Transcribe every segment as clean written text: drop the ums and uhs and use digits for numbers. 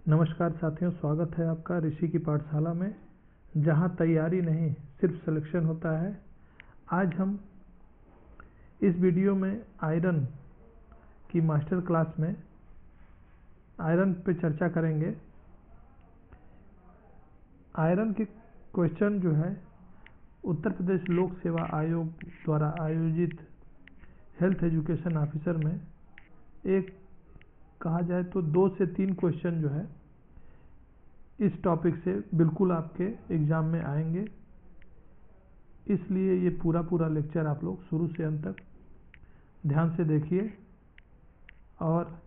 नमस्कार साथियों, स्वागत है आपका ऋषि की पाठशाला में, जहां तैयारी नहीं सिर्फ सिलेक्शन होता है। आज हम इस वीडियो में आयरन की मास्टर क्लास में आयरन पे चर्चा करेंगे। आयरन के क्वेश्चन जो है उत्तर प्रदेश लोक सेवा आयोग द्वारा आयोजित हेल्थ एजुकेशन ऑफिसर में एक कहा जाए तो 2 से 3 क्वेश्चन जो है इस टॉपिक से बिल्कुल आपके एग्जाम में आएंगे। इसलिए ये पूरा लेक्चर आप लोग शुरू से अंत तक ध्यान से देखिए और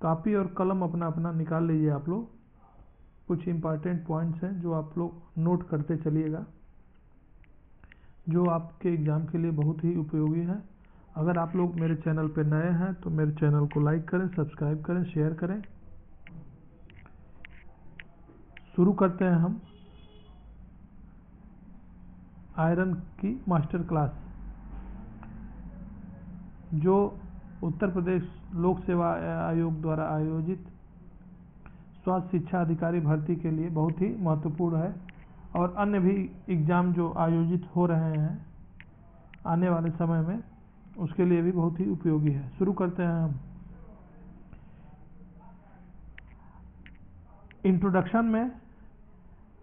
कॉपी और कलम अपना अपना निकाल लीजिए। आप लोग कुछ इम्पॉर्टेंट पॉइंट्स हैं जो आप लोग नोट करते चलिएगा, जो आपके एग्ज़ाम के लिए बहुत ही उपयोगी है। अगर आप लोग मेरे चैनल पर नए हैं तो मेरे चैनल को लाइक करें, सब्सक्राइब करें, शेयर करें। शुरू करते हैं हम आयरन की मास्टर क्लास, जो उत्तर प्रदेश लोक सेवा आयोग द्वारा आयोजित स्वास्थ्य शिक्षा अधिकारी भर्ती के लिए बहुत ही महत्वपूर्ण है और अन्य भी एग्ज़ाम जो आयोजित हो रहे हैं आने वाले समय में, उसके लिए भी बहुत ही उपयोगी है। शुरू करते हैं हम। इंट्रोडक्शन में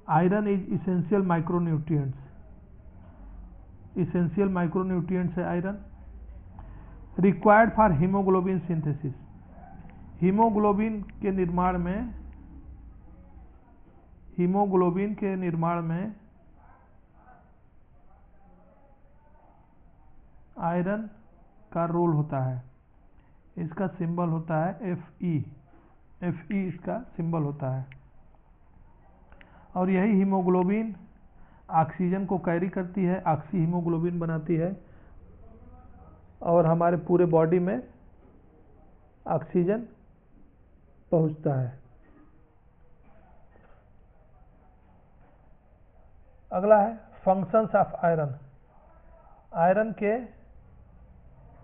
iron is essential micronutrients. Essential micronutrients है iron. Required for haemoglobin synthesis. Haemoglobin के निर्माण में आयरन का रोल होता है। इसका सिंबल होता है Fe। इसका सिंबल होता है और यही हीमोग्लोबिन ऑक्सीजन को कैरी करती है, ऑक्सी हीमोग्लोबिन बनाती है और हमारे पूरे बॉडी में ऑक्सीजन पहुंचता है। अगला है फंक्शंस ऑफ आयरन। आयरन के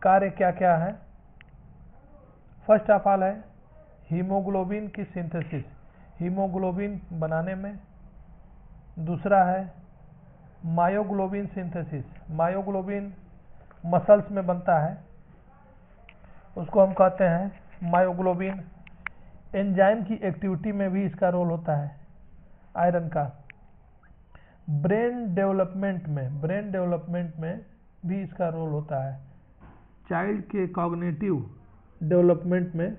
कार्य क्या क्या है? फर्स्ट ऑफ ऑल है हीमोग्लोबिन की सिंथेसिस, हीमोग्लोबिन बनाने में। दूसरा है मायोग्लोबिन सिंथेसिस। मायोग्लोबिन मसल्स में बनता है, उसको हम कहते हैं मायोग्लोबिन। एंजाइम की एक्टिविटी में भी इसका रोल होता है आयरन का। ब्रेन डेवलपमेंट में भी इसका रोल होता है। चाइल्ड के कॉग्निटिव डेवलपमेंट में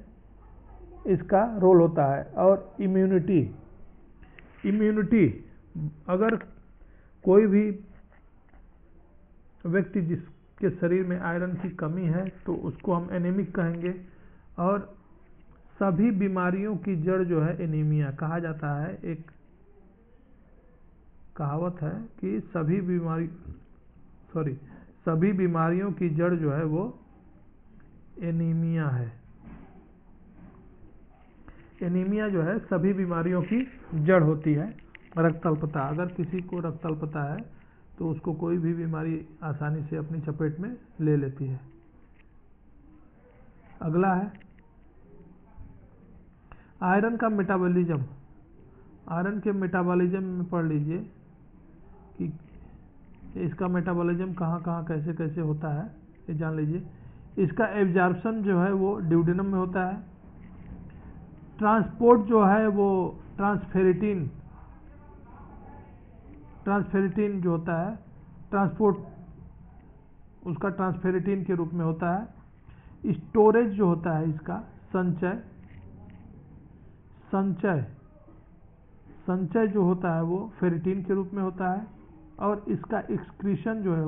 इसका रोल होता है। और इम्यूनिटी, अगर कोई भी व्यक्ति जिसके शरीर में आयरन की कमी है तो उसको हम एनीमिक कहेंगे। और सभी बीमारियों की जड़ जो है एनीमिया कहा जाता है। एक कहावत है कि सभी बीमारियों की जड़ जो है वो एनीमिया है। एनीमिया जो है सभी बीमारियों की जड़ होती है। रक्त अल्पता, अगर किसी को रक्त अल्पता है तो उसको कोई भी बीमारी आसानी से अपनी चपेट में ले लेती है। अगला है आयरन का मेटाबॉलिज्म। आयरन के मेटाबॉलिज्म में पढ़ लीजिए कि इसका मेटाबॉलिज्म कहाँ कैसे होता है, ये जान लीजिए। इसका एब्जॉर्प्शन जो है वो ड्यूडेनम में होता है। ट्रांसपोर्ट जो है वो ट्रांसफेरेटिन जो होता है, ट्रांसपोर्ट उसका ट्रांसफेरेटिन के रूप में होता है। स्टोरेज जो होता है इसका संचय जो होता है वो फेरेटिन के रूप में होता है। और इसका एक्सक्रीशन जो है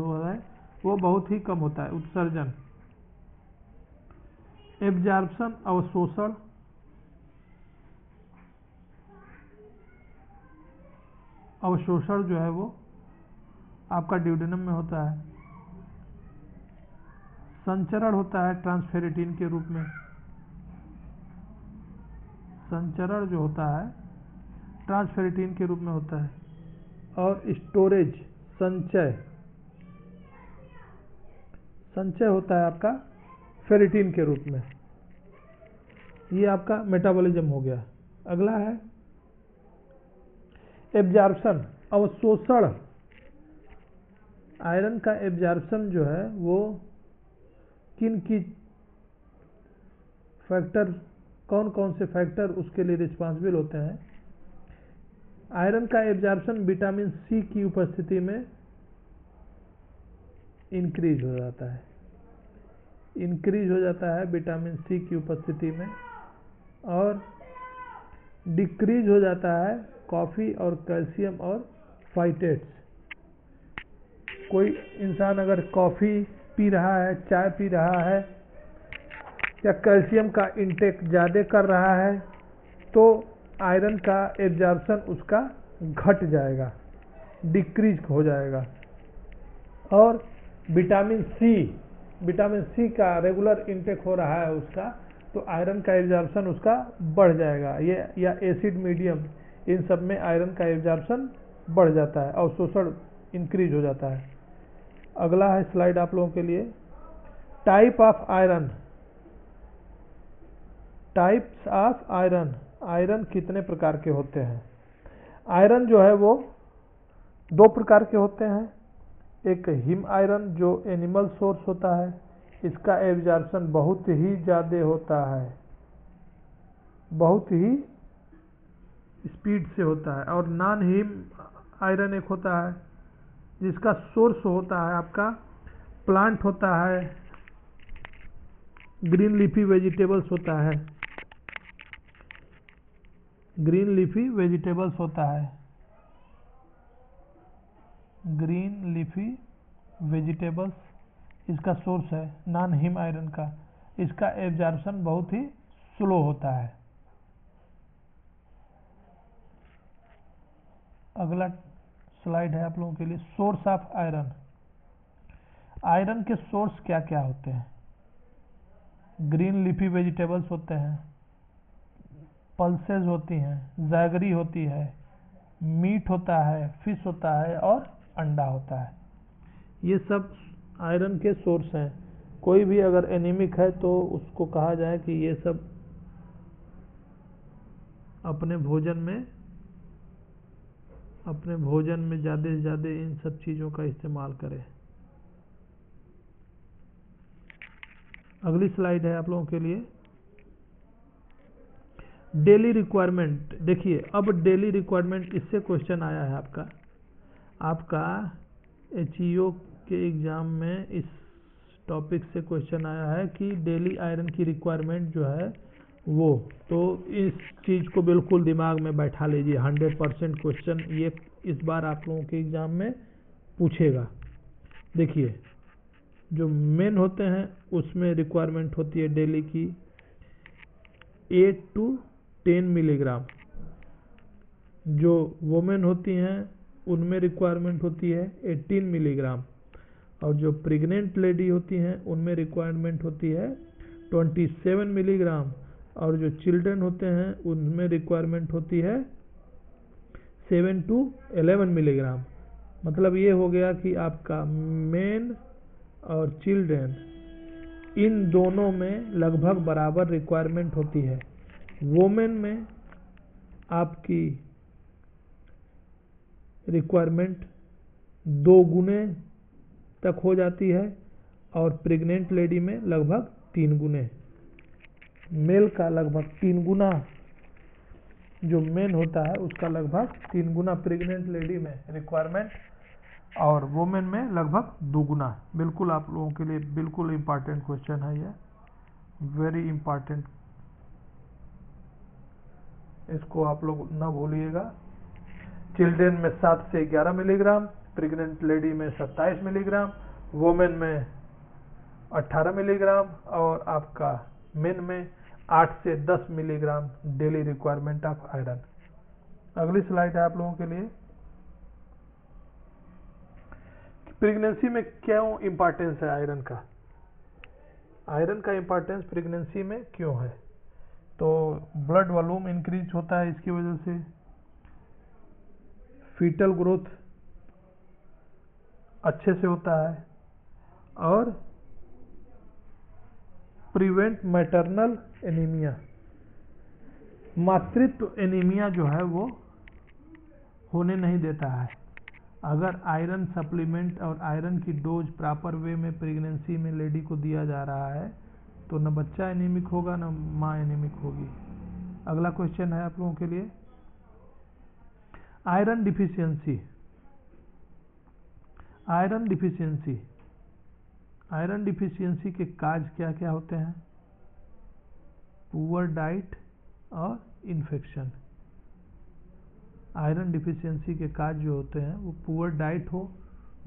वो बहुत ही कम होता है, उत्सर्जन। एब्जॉर्प्शन, अवशोषण जो है वो आपका ड्यूडेनम में होता है। संचरण होता है ट्रांसफेरेटिन के रूप में। संचरण जो होता है ट्रांसफेरेटिन के रूप में होता है। और स्टोरेज, संचय होता है आपका फेरेटिन के रूप में। ये आपका मेटाबॉलिज्म हो गया। अगला है एब्जॉर्प्शन, अवशोषण। आयरन का एब्जॉर्प्शन जो है वो किन की फैक्टर, कौन कौन से फैक्टर उसके लिए रिस्पॉन्सिबल होते हैं। आयरन का एब्जॉर्प्शन विटामिन सी की उपस्थिति में इंक्रीज हो जाता है, इंक्रीज हो जाता है विटामिन सी की उपस्थिति में, और डिक्रीज हो जाता है कॉफ़ी और कैल्शियम और फाइटेट्स। कोई इंसान अगर कॉफ़ी पी रहा है, चाय पी रहा है, या कैल्शियम का इंटेक ज़्यादा कर रहा है, तो आयरन का एब्जॉर्प्शन उसका घट जाएगा, डिक्रीज हो जाएगा। और विटामिन सी का रेगुलर इंटेक हो रहा है उसका, तो आयरन का एब्जॉर्प्शन उसका बढ़ जाएगा। ये या एसिड मीडियम, इन सब में आयरन का एब्जॉर्प्शन बढ़ जाता है, अवशोषण इंक्रीज हो जाता है। अगला है स्लाइड आप लोगों के लिए, type of iron. Types of iron, iron कितने प्रकार के होते हैं। आयरन जो है वो दो प्रकार के होते हैं। एक हिम आयरन जो एनिमल सोर्स होता है, इसका एब्जॉर्प्शन बहुत ही ज़्यादा होता है, बहुत ही स्पीड से होता है। और नॉन हिम आयरन एक होता है जिसका सोर्स होता है आपका प्लांट होता है, ग्रीन लीफी वेजिटेबल्स होता है, ग्रीन लीफी वेजिटेबल्स होता है, ग्रीन लीफी वेजिटेबल्स इसका सोर्स है नॉन हिम आयरन का। इसका एब्जॉर्प्शन बहुत ही स्लो होता है। अगला स्लाइड है आप लोगों के लिए, सोर्स ऑफ आयरन। आयरन के सोर्स क्या क्या होते हैं। ग्रीन लीफी वेजिटेबल्स होते हैं, पल्सेस होती हैं, जैगरी होती है, मीट होता है, फिश होता है और अंडा होता है। ये सब आयरन के सोर्स हैं। कोई भी अगर एनीमिक है तो उसको कहा जाए कि ये सब अपने भोजन में ज़्यादा से ज़्यादा इन सब चीज़ों का इस्तेमाल करें। अगली स्लाइड है आप लोगों के लिए, डेली रिक्वायरमेंट। देखिए अब डेली रिक्वायरमेंट, इससे क्वेश्चन आया है आपका HEO के एग्ज़ाम में इस टॉपिक से क्वेश्चन आया है कि डेली आयरन की रिक्वायरमेंट जो है वो, तो इस चीज़ को बिल्कुल दिमाग में बैठा लीजिए। 100% क्वेश्चन ये इस बार आप लोगों के एग्ज़ाम में पूछेगा। देखिए जो मेन होते हैं उसमें रिक्वायरमेंट होती है डेली की 8 to 10 मिलीग्राम। जो वोमेन होती हैं उनमें रिक्वायरमेंट होती है 18 मिलीग्राम, और जो प्रेग्नेंट लेडी होती हैं उनमें रिक्वायरमेंट होती है 27 मिलीग्राम, और जो चिल्ड्रन होते हैं उनमें रिक्वायरमेंट होती है 7 to 11 मिलीग्राम। मतलब ये हो गया कि आपका मेन और चिल्ड्रन इन दोनों में लगभग बराबर रिक्वायरमेंट होती है। वोमेन में आपकी रिक्वायरमेंट 2 गुने तक हो जाती है, और प्रेग्नेंट लेडी में लगभग 3 गुने। मेल का लगभग 3 गुना, जो मेन होता है उसका लगभग 3 गुना प्रेग्नेंट लेडी में रिक्वायरमेंट, और वोमेन में लगभग 2 गुना। बिल्कुल आप लोगों के लिए बिल्कुल इम्पॉर्टेंट क्वेश्चन है ये, वेरी इम्पॉर्टेंट, इसको आप लोग ना भूलिएगा। चिल्ड्रन में 7 से 11 मिलीग्राम, प्रेग्नेंट लेडी में 27 मिलीग्राम, वोमेन में 18 मिलीग्राम, और आपका मेन में 8 से 10 milligram daily requirement of iron. अगली स्लाइड है आप लोगों के लिए, प्रेगनेंसी में क्यों इंपॉर्टेंस है आयरन का। आयरन का इंपॉर्टेंस प्रेगनेंसी में क्यों है, तो ब्लड वॉल्यूम इंक्रीज होता है इसकी वजह से, फीटल ग्रोथ अच्छे से होता है, और प्रिवेंट मैटरनल एनीमिया, मातृत्व एनीमिया जो है वो होने नहीं देता है। अगर आयरन सप्लीमेंट और आयरन की डोज प्रॉपर वे में प्रेगनेंसी में लेडी को दिया जा रहा है तो न बच्चा एनीमिक होगा न माँ एनीमिक होगी। अगला क्वेश्चन है आप लोगों के लिए, iron deficiency. Iron deficiency, iron deficiency के काज क्या क्या होते हैं? पुअर डाइट और इन्फेक्शन। आयरन डिफिशियंसी के काज जो होते हैं वो पुअर डाइट हो,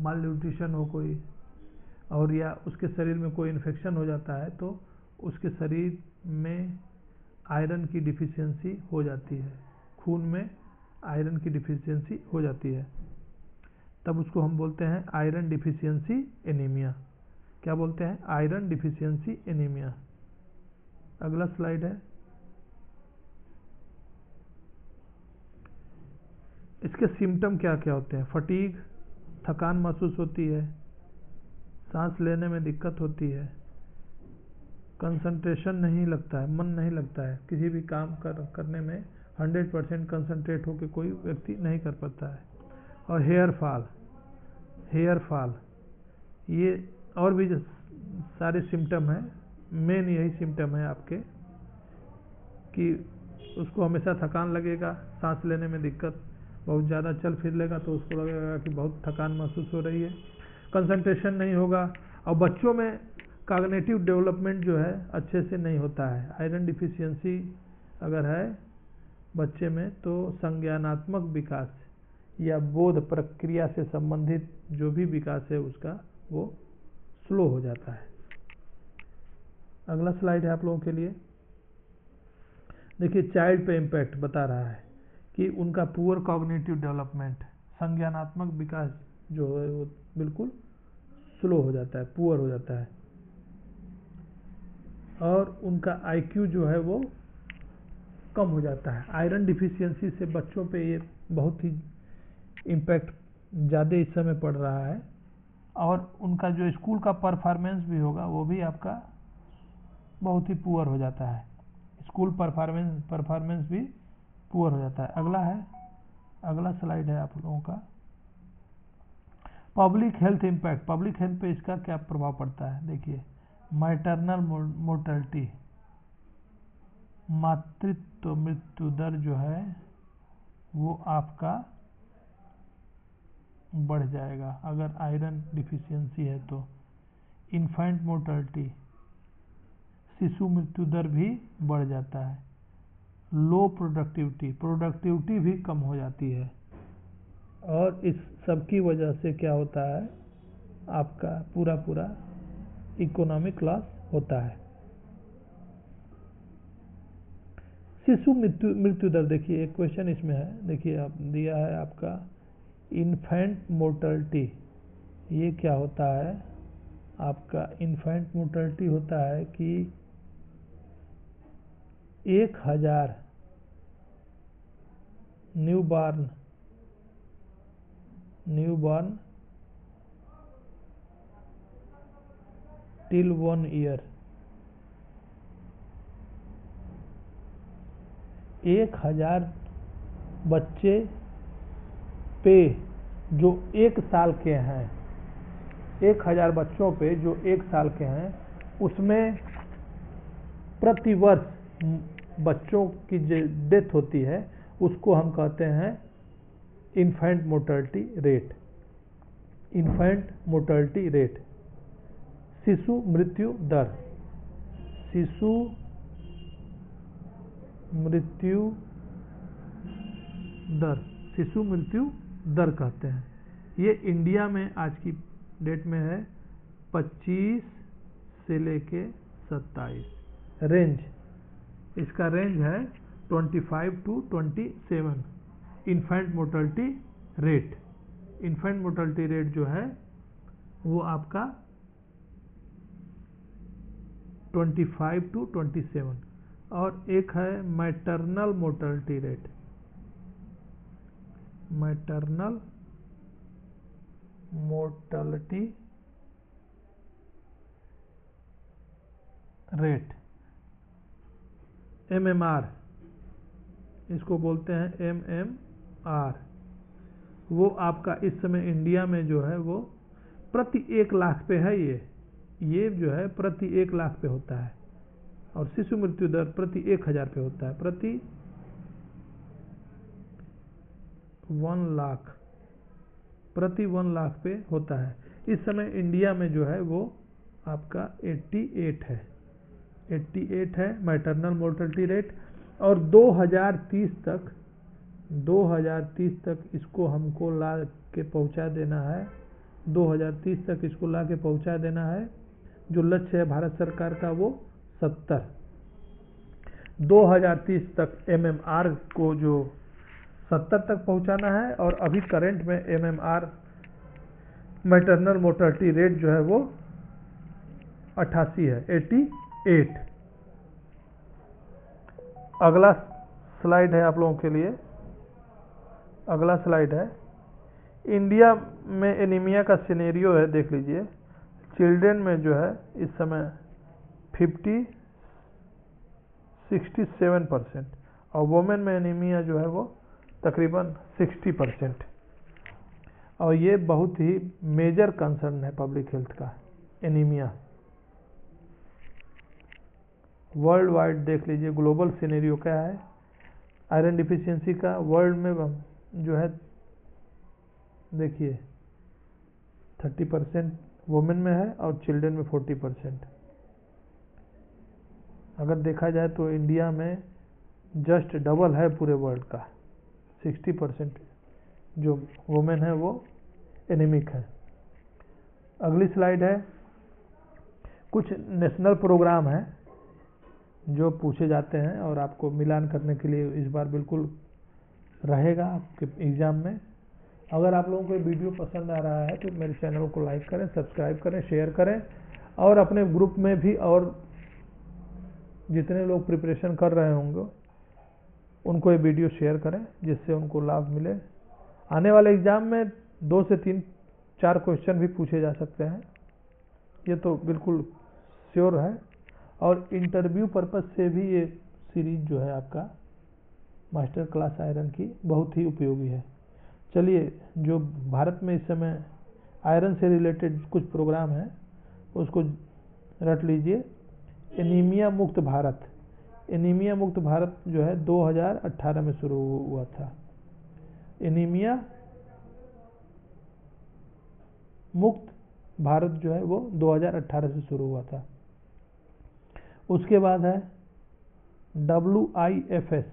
माल न्यूट्रिशन हो कोई, और या उसके शरीर में कोई इन्फेक्शन हो जाता है तो उसके शरीर में आयरन की डिफिशियंसी हो जाती है, खून में आयरन की डिफिशियंसी हो जाती है, तब उसको हम बोलते हैं आयरन डिफिशियंसी एनीमिया। क्या बोलते हैं? Iron deficiency anaemia. अगला स्लाइड है, इसके सिम्टम क्या क्या होते हैं? फटीग, थकान महसूस होती है, सांस लेने में दिक्कत होती है, कंसंट्रेशन नहीं लगता है, मन नहीं लगता है, किसी भी काम करने में 100% कंसंट्रेट होकर कोई व्यक्ति नहीं कर पाता है, और हेयर फॉल, ये और भी सारे सिम्टम हैं। मेन यही सिम्टम है आपके कि उसको हमेशा थकान लगेगा, सांस लेने में दिक्कत, बहुत ज़्यादा चल फिर लेगा तो उसको लगेगा कि बहुत थकान महसूस हो रही है, कंसंट्रेशन नहीं होगा, और बच्चों में कॉग्निटिव डेवलपमेंट जो है अच्छे से नहीं होता है। आयरन डिफिशियंसी अगर है बच्चे में तो संज्ञानात्मक विकास या बोध प्रक्रिया से संबंधित जो भी विकास है उसका वो स्लो हो जाता है। अगला स्लाइड है आप लोगों के लिए, देखिए चाइल्ड पे इम्पैक्ट बता रहा है कि उनका पुअर कॉग्निटिव डेवलपमेंट, संज्ञानात्मक विकास जो है वो बिल्कुल स्लो हो जाता है, पुअर हो जाता है, और उनका आईक्यू जो है वो कम हो जाता है। आयरन डिफिशियंसी से बच्चों पे ये बहुत ही इम्पैक्ट ज़्यादा इस समय पड़ रहा है, और उनका जो स्कूल का परफॉर्मेंस भी होगा वो भी आपका बहुत ही पुअर हो जाता है, स्कूल परफॉर्मेंस भी पुअर हो जाता है। अगला है, अगला स्लाइड है आप लोगों का, public health impact. Public health पे इसका क्या प्रभाव पड़ता है? देखिए, मैटरनल मोर्टेलिटी, मातृत्व मृत्यु दर जो है वो आपका बढ़ जाएगा अगर आयरन डिफिशियंसी है तो। इन्फेंट मोर्टेलिटी, शिशु मृत्यु दर भी बढ़ जाता है। लो प्रोडक्टिविटी भी कम हो जाती है, और इस सब की वजह से क्या होता है, आपका पूरा इकोनॉमिक लॉस होता है। शिशु मृत्यु दर, देखिए एक क्वेश्चन इसमें है, देखिए आप दिया है आपका इन्फेंट मोर्टेलिटी, ये क्या होता है आपका? इन्फेंट मोर्टेलिटी होता है कि 1000 न्यूबॉर्न टिल 1 ईयर, 1000 बच्चे पे जो 1 साल के हैं, 1000 बच्चों पे जो 1 साल के हैं, उसमें प्रतिवर्ष बच्चों की जो डेथ होती है उसको हम कहते हैं infant mortality rate. Infant mortality rate, शिशु मृत्यु दर, शिशु मृत्यु दर कहते हैं। ये इंडिया में आज की डेट में है 25 से लेके 27, रेंज, इसका रेंज है 25 to 27 infant mortality rate. Infant mortality rate जो है वो आपका 25 to 27, और एक है maternal mortality rate. Maternal mortality rate, MMR, इसको बोलते हैं MMR। वो आपका इस समय इंडिया में जो है वो प्रति 1 लाख पे है। ये जो है प्रति 1 लाख पे होता है, और शिशु मृत्यु दर प्रति 1000 पे होता है, प्रति 1 लाख, प्रति 1 लाख पे होता है। इस समय इंडिया में जो है वो आपका 88 है, 88 है मैटरनल मोर्टेलिटी रेट। और 2030 तक इसको हमको ला के पहुंचा देना है, 2030 तक इसको ला के पहुंचा देना है। जो लक्ष्य है भारत सरकार का वो 70, 2030 तक MMR को जो 70 तक पहुंचाना है। और अभी करंट में MMR मैटरनल मोर्टेलिटी रेट जो है वो 88 है, 88। अगला स्लाइड है आप लोगों के लिए, अगला स्लाइड है इंडिया में एनीमिया का सिनेरियो है। देख लीजिए, चिल्ड्रन में जो है इस समय 67% और वुमेन में एनीमिया जो है वो तकरीबन 60%। और ये बहुत ही मेजर कंसर्न है पब्लिक हेल्थ का, एनीमिया। वर्ल्ड वाइड देख लीजिए ग्लोबल सिनेरियो क्या है आयरन डिफिशियंसी का। वर्ल्ड में जो है देखिए 30% वुमेन में है और चिल्ड्रन में 40%। अगर देखा जाए तो इंडिया में जस्ट डबल है पूरे वर्ल्ड का, 60% जो वुमेन है वो एनीमिक है। अगली स्लाइड है, कुछ नेशनल प्रोग्राम है जो पूछे जाते हैं और आपको मिलान करने के लिए इस बार बिल्कुल रहेगा आपके एग्ज़ाम में। अगर आप लोगों को ये वीडियो पसंद आ रहा है तो मेरे चैनल को लाइक करें, सब्सक्राइब करें, शेयर करें और अपने ग्रुप में भी और जितने लोग प्रिपरेशन कर रहे होंगे उनको ये वीडियो शेयर करें जिससे उनको लाभ मिले। आने वाले एग्ज़ाम में 2 से 3-4 क्वेश्चन भी पूछे जा सकते हैं, ये तो बिल्कुल श्योर है। और इंटरव्यू पर्पस से भी ये सीरीज जो है आपका मास्टर क्लास आयरन की बहुत ही उपयोगी है। चलिए, जो भारत में इस समय आयरन से रिलेटेड कुछ प्रोग्राम है उसको रट लीजिए। एनीमिया मुक्त भारत, एनीमिया मुक्त भारत जो है 2018 में शुरू हुआ था। एनीमिया मुक्त भारत जो है वो 2018 से शुरू हुआ था। उसके बाद है WIFS,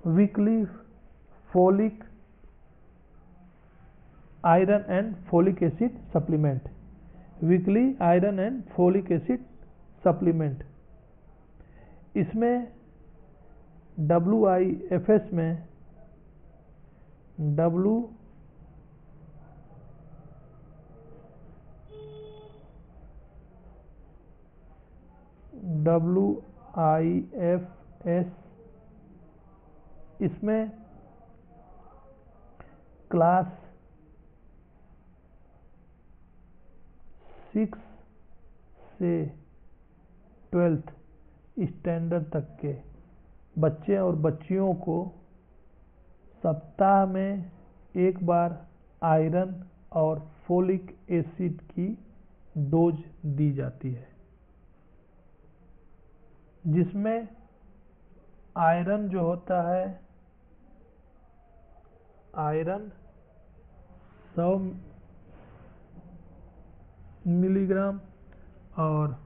weekly folic iron and folic acid supplement, weekly iron and folic acid supplement. इसमें WIFS में WIFS इसमें क्लास 6 से 12th स्टैंडर्ड तक के बच्चे और बच्चियों को सप्ताह में एक बार आयरन और फोलिक एसिड की डोज दी जाती है, जिसमें आयरन जो होता है आयरन 100 मिलीग्राम और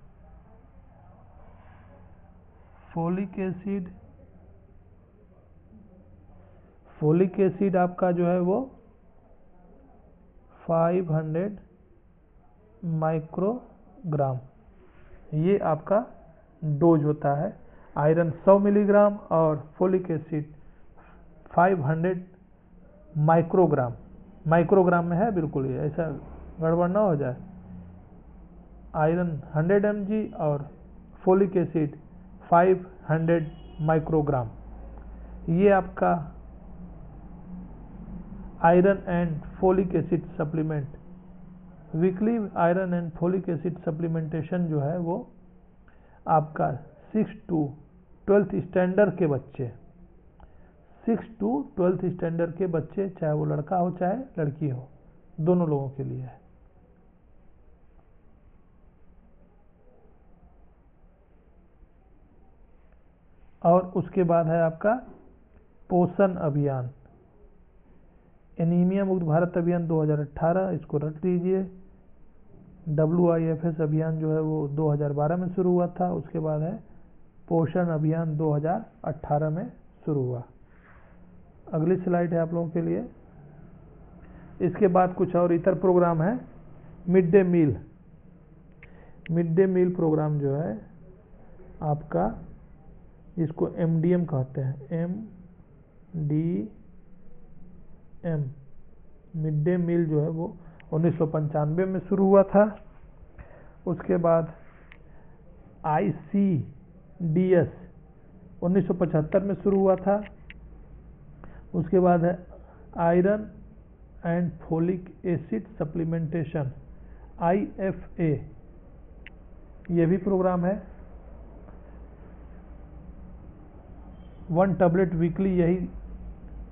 फोलिक एसिड आपका जो है वो 500 माइक्रोग्राम, ये आपका डोज होता है। आयरन 100 मिलीग्राम और फोलिक एसिड 500 माइक्रोग्राम, माइक्रोग्राम में है बिल्कुल, ये ऐसा गड़बड़ ना हो जाए। आयरन 100 mg और फोलिक एसिड 500 माइक्रोग्राम, ये आपका iron and folic acid supplement, weekly iron and folic acid supplementation जो है वो आपका 6 to 12th स्टैंडर्ड के बच्चे, 6 to 12th स्टैंडर्ड के बच्चे, चाहे वो लड़का हो चाहे लड़की हो, दोनों लोगों के लिए है। और उसके बाद है आपका पोषण अभियान, एनीमिया मुक्त भारत अभियान 2018, इसको रट लीजिए। WIFS अभियान जो है वो 2012 में शुरू हुआ था। उसके बाद है पोषण अभियान 2018 में शुरू हुआ। अगली स्लाइड है आप लोगों के लिए। इसके बाद कुछ और इतर प्रोग्राम है। Mid day meal, mid day meal programme जो है आपका, इसको MDM कहते हैं, MDM, मिड डे मील जो है वो 1995 में शुरू हुआ था। उसके बाद ICDS 1975 में शुरू हुआ था। उसके बाद है iron and folic acid supplementation, IFA, ये भी प्रोग्राम है। 1 टैबलेट वीकली, यही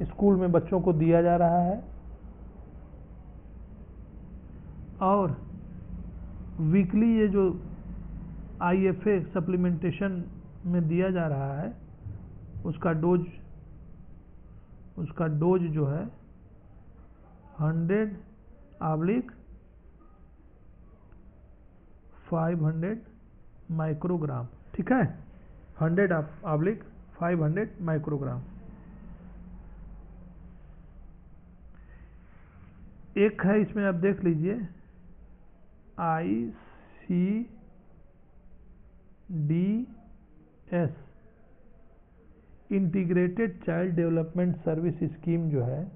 स्कूल में बच्चों को दिया जा रहा है। और वीकली ये जो IFA सप्लीमेंटेशन में दिया जा रहा है, उसका डोज जो है 100/500 माइक्रोग्राम, ठीक है, 100/500 माइक्रोग्राम। एक है इसमें, आप देख लीजिए, ICDS integrated child development service scheme जो है,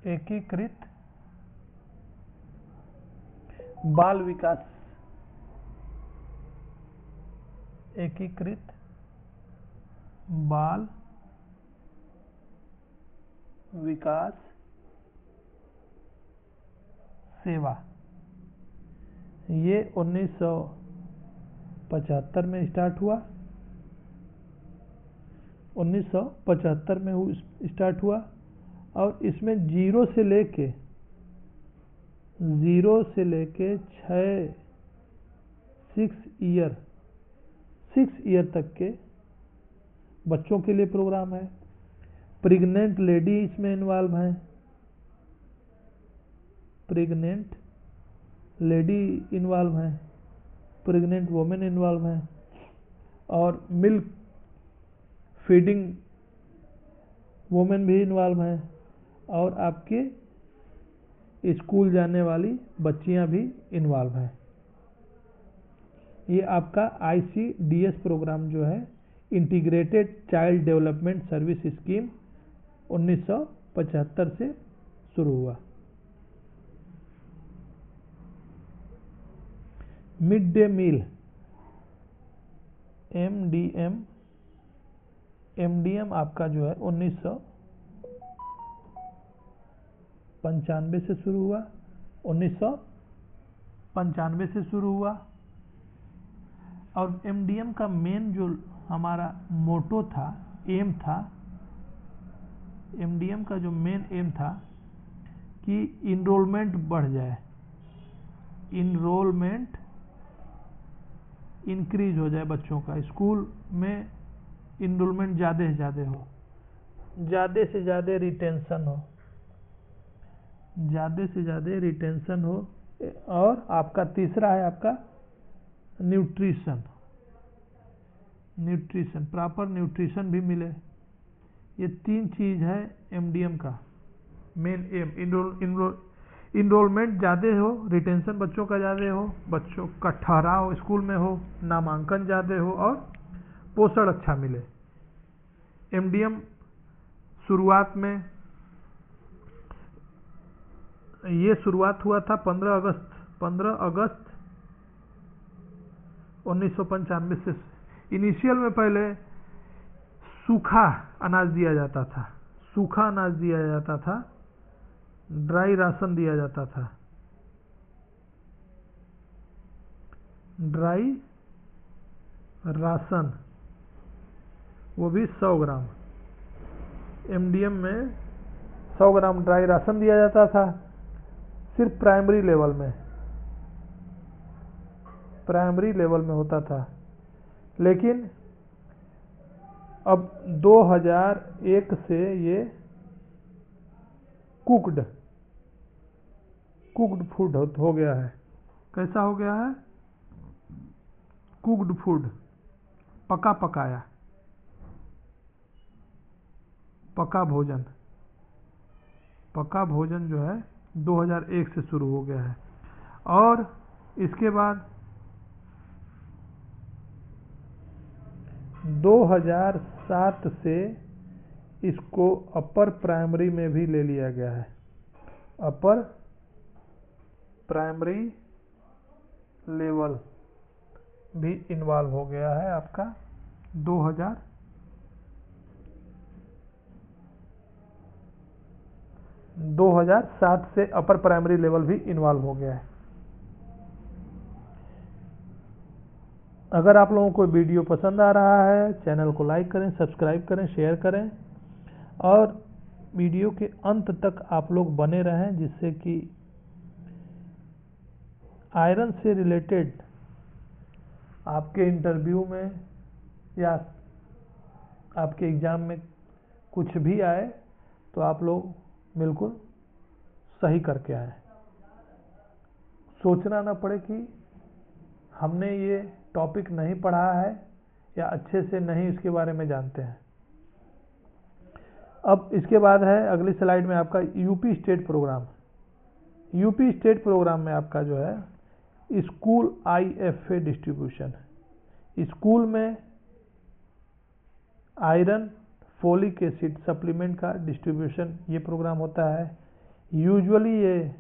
एकीकृत बाल विकास, एकीकृत बाल विकास सेवा, ये 1975 में स्टार्ट हुआ। 1975 में स्टार्ट हुआ। और इसमें 0 से लेके 6 ईयर तक के बच्चों के लिए प्रोग्राम है। प्रेग्नेंट लेडी इसमें इन्वॉल्व है, प्रेग्नेंट लेडी इन्वॉल्व है, प्रेग्नेंट वुमेन इन्वॉल्व है, और मिल्क फीडिंग वुमेन भी इन्वॉल्व है, और आपके स्कूल जाने वाली बच्चियां भी इन्वॉल्व हैं। ये आपका ICDS प्रोग्राम जो है, integrated child development service scheme, 1975 से शुरू हुआ। मिड डे मील, MDM आपका जो है 1995 से शुरू हुआ। 1995 से शुरू हुआ। और MDM का मेन जो हमारा मोटो था, एम था, MDM का जो मेन एम था कि इनरोलमेंट बढ़ जाए, इनरोलमेंट इंक्रीज हो जाए बच्चों का, स्कूल में इनरोलमेंट ज़्यादा से ज़्यादा हो, ज़्यादा से ज़्यादा रिटेंशन हो। और आपका तीसरा है आपका न्यूट्रिशन, प्रॉपर न्यूट्रिशन भी मिले। ये 3 चीज़ है MDM का मेन एम। इनरोलमेंट ज़्यादा हो, रिटेंशन बच्चों का ज़्यादा हो, बच्चों का ठहराव स्कूल में हो, नामांकन ज़्यादा हो, और पोषण अच्छा मिले। MDM शुरुआत में ये शुरुआत हुआ था 15 अगस्त 1995 से। इनिशियल में पहले सूखा अनाज दिया जाता था, सूखा अनाज दिया जाता था, ड्राई राशन दिया जाता था। ड्राई राशन, वो भी 100 ग्राम। एमडीएम में 100 ग्राम ड्राई राशन दिया जाता था, सिर्फ प्राइमरी लेवल में, प्राइमरी लेवल में होता था। लेकिन अब 2001 से ये कुक्ड फूड हो गया है। कैसा हो गया है? कुक्ड फूड, पका पकाया, पका भोजन। पका भोजन जो है 2001 से शुरू हो गया है। और इसके बाद 2007 से इसको अपर प्राइमरी में भी ले लिया गया है। अपर प्राइमरी लेवल भी इन्वॉल्व हो गया है आपका 2007 से अपर प्राइमरी लेवल भी इन्वॉल्व हो गया है। अगर आप लोगों को वीडियो पसंद आ रहा है, चैनल को लाइक करें, सब्सक्राइब करें, शेयर करें और वीडियो के अंत तक आप लोग बने रहें, जिससे कि आयरन से रिलेटेड आपके इंटरव्यू में या आपके एग्ज़ाम में कुछ भी आए तो आप लोग बिल्कुल सही करके आए। सोचना ना पड़े कि हमने ये टॉपिक नहीं पढ़ा है या अच्छे से नहीं इसके बारे में जानते हैं। अब इसके बाद है अगली स्लाइड में आपका UP state programme. UP state programme में आपका जो है स्कूल IFA डिस्ट्रीब्यूशन। स्कूल में आयरन, फोलिक एसिड सप्लीमेंट का डिस्ट्रीब्यूशन ये प्रोग्राम होता है। यूजुअली ये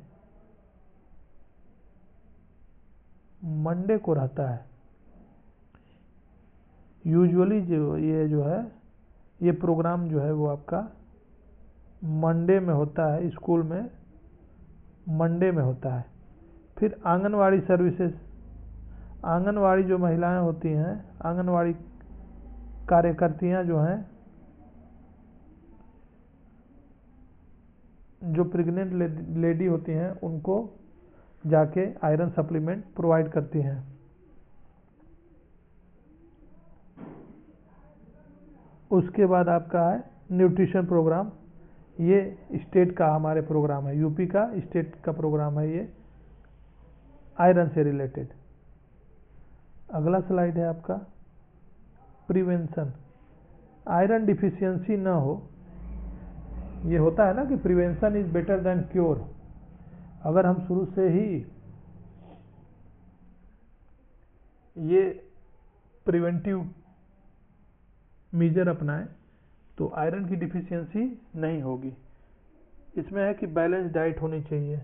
मंडे को रहता है। यूजुअली जो है ये प्रोग्राम जो है वो आपका मंडे में होता है, स्कूल में मंडे में होता है। फिर आंगनवाड़ी सर्विसेज, आंगनवाड़ी जो महिलाएं होती हैं, आंगनवाड़ी कार्यकर्तियां जो हैं, जो प्रेग्नेंट लेडी होती हैं, उनको जाके आयरन सप्लीमेंट प्रोवाइड करती हैं। उसके बाद आपका है न्यूट्रिशन प्रोग्राम। ये स्टेट का हमारे प्रोग्राम है, यूपी का स्टेट का प्रोग्राम है ये आयरन से रिलेटेड। अगला स्लाइड है आपका प्रिवेंशन। आयरन डिफिशियंसी ना हो, ये होता है ना कि prevention is better than cure. अगर हम शुरू से ही ये प्रिवेंटिव मेजर अपनाएं तो आयरन की डिफिशियंसी नहीं होगी। इसमें है कि बैलेंस डाइट होनी चाहिए।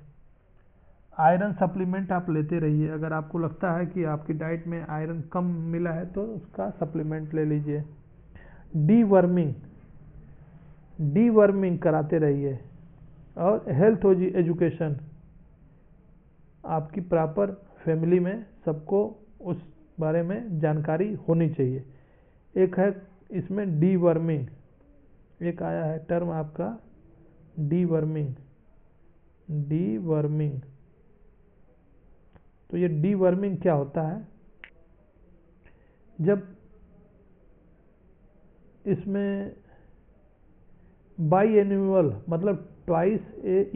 आयरन सप्लीमेंट आप लेते रहिए। अगर आपको लगता है कि आपकी डाइट में आयरन कम मिला है तो उसका सप्लीमेंट ले लीजिए। डीवर्मिंग कराते रहिए। और हेल्थ एजुकेशन, आपकी प्रॉपर फैमिली में सबको उस बारे में जानकारी होनी चाहिए। एक है इसमें डीवर्मिंग, एक आया है टर्म आपका डीवर्मिंग। तो ये डीवर्मिंग क्या होता है? जब इसमें बाई एनुअल मतलब twice a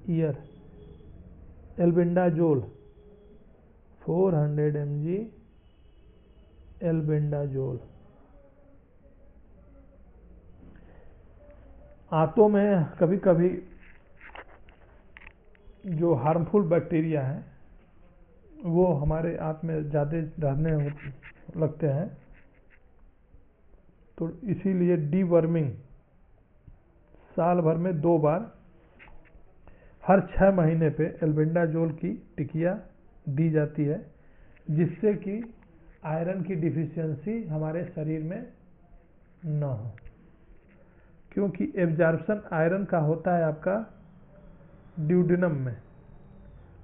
year albendazole 400 mg albendazole आंतों में कभी कभी जो हार्मफुल बैक्टीरिया हैं वो हमारे आंत में ज़्यादा रहने लगते हैं, तो इसीलिए डीवर्मिंग साल भर में 2 बार हर 6 महीने पे एल्बेंडाजोल की टिकिया दी जाती है, जिससे कि आयरन की डिफिशियंसी हमारे शरीर में न हो, क्योंकि एब्जॉर्प्शन आयरन का होता है आपका ड्यूडेनम में,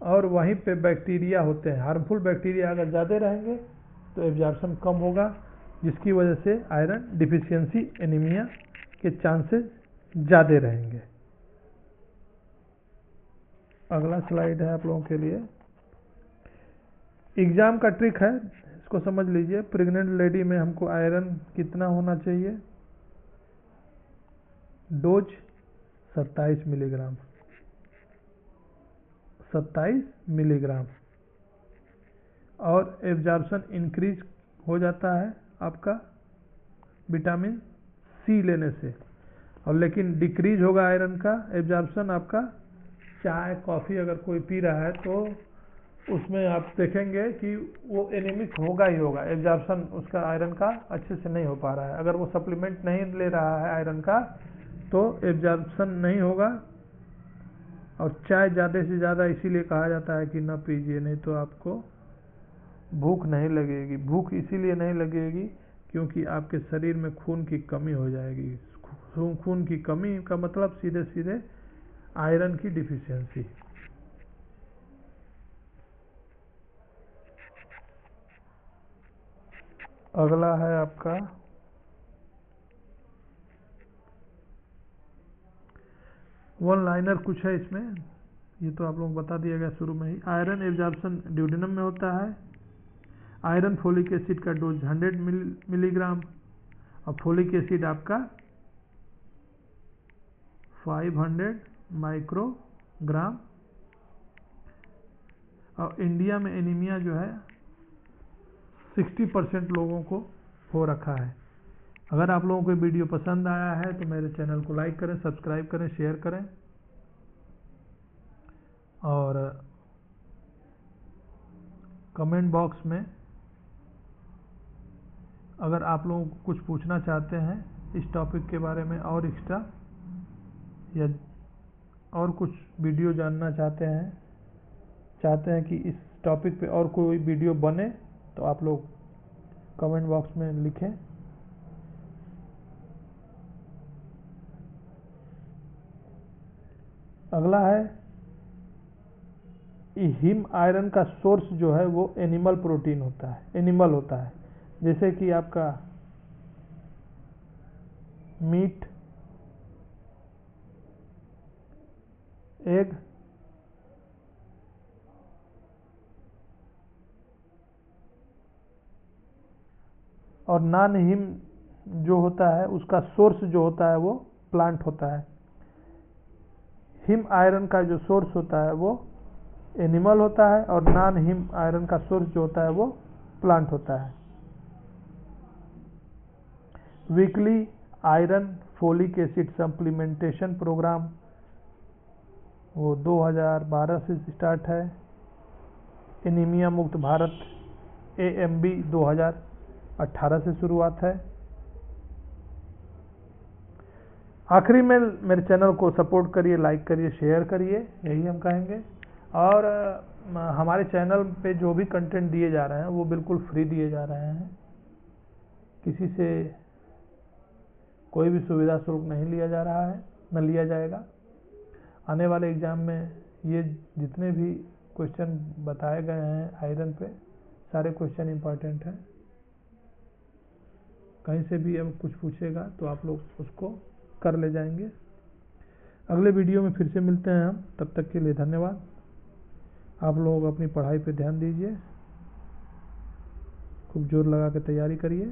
और वहीं पे बैक्टीरिया होते हैं। हार्मफुल बैक्टीरिया अगर ज़्यादा रहेंगे तो एब्जॉर्प्शन कम होगा, जिसकी वजह से आयरन डिफिशियंसी एनीमिया के चांसेस ज़्यादा रहेंगे। अगला स्लाइड है आप लोगों के लिए, एग्जाम का ट्रिक है, इसको समझ लीजिए। प्रेग्नेंट लेडी में हमको आयरन कितना होना चाहिए? Dose 27 milligram, 27 milligram. और एब्जॉर्प्शन इंक्रीज हो जाता है आपका विटामिन सी लेने से, और लेकिन डिक्रीज होगा आयरन का एब्जॉर्प्शन आपका चाय कॉफ़ी अगर कोई पी रहा है तो उसमें आप देखेंगे कि वो एनीमिक होगा ही होगा, एब्जॉर्प्शन उसका आयरन का अच्छे से नहीं हो पा रहा है। अगर वो सप्लीमेंट नहीं ले रहा है आयरन का तो एब्जॉर्प्शन नहीं होगा। और चाय ज़्यादा से ज़्यादा इसीलिए कहा जाता है कि ना पीजिए, नहीं तो आपको भूख नहीं लगेगी। भूख इसीलिए नहीं लगेगी क्योंकि आपके शरीर में खून की कमी हो जाएगी। खून की कमी का मतलब सीधे सीधे आयरन की डिफिशियंसी। अगला है आपका वन लाइनर, कुछ है इसमें, ये तो आप लोग बता दिया गया शुरू में ही। आयरन एब्जॉर्प्शन ड्यूडेनम में होता है। आयरन फोलिक एसिड का डोज 100 मिलीग्राम, और फोलिक एसिड आपका 500 माइक्रोग्राम। और इंडिया में एनीमिया जो है 60% लोगों को हो रखा है। अगर आप लोगों को वीडियो पसंद आया है तो मेरे चैनल को लाइक करें, सब्सक्राइब करें, शेयर करें, और कमेंट बॉक्स में अगर आप लोगों को कुछ पूछना चाहते हैं इस टॉपिक के बारे में और एक्स्ट्रा, या और कुछ वीडियो जानना चाहते हैं कि इस टॉपिक पे और कोई वीडियो बने, तो आप लोग कमेंट बॉक्स में लिखें। अगला है हिम आयरन का सोर्स जो है वो एनिमल प्रोटीन होता है, एनिमल होता है, जैसे कि आपका मीट, एग, और नॉन हिम जो होता है उसका सोर्स जो होता है वो प्लांट होता है। हिम आयरन का जो सोर्स होता है वो एनिमल होता है, और नॉन हिम आयरन का सोर्स जो होता है वो प्लांट होता है। Weekly iron folic acid supplementation programme वो 2012 से स्टार्ट है। एनीमिया मुक्त भारत AMB 2018 से शुरुआत है। आखिरी में मेरे चैनल को सपोर्ट करिए, लाइक करिए, शेयर करिए, यही हम कहेंगे। और हमारे चैनल पे जो भी कंटेंट दिए जा रहे हैं वो बिल्कुल फ्री दिए जा रहे हैं, किसी से कोई भी सुविधा शुल्क नहीं लिया जा रहा है, न लिया जाएगा। आने वाले एग्ज़ाम में ये जितने भी क्वेश्चन बताए गए हैं आयरन पे, सारे क्वेश्चन इम्पॉर्टेंट हैं। कहीं से भी अब कुछ पूछेगा तो आप लोग उसको कर ले जाएंगे। अगले वीडियो में फिर से मिलते हैं हम, तब तक के लिए धन्यवाद। आप लोग अपनी पढ़ाई पे ध्यान दीजिए, खूब जोर लगा के तैयारी करिए।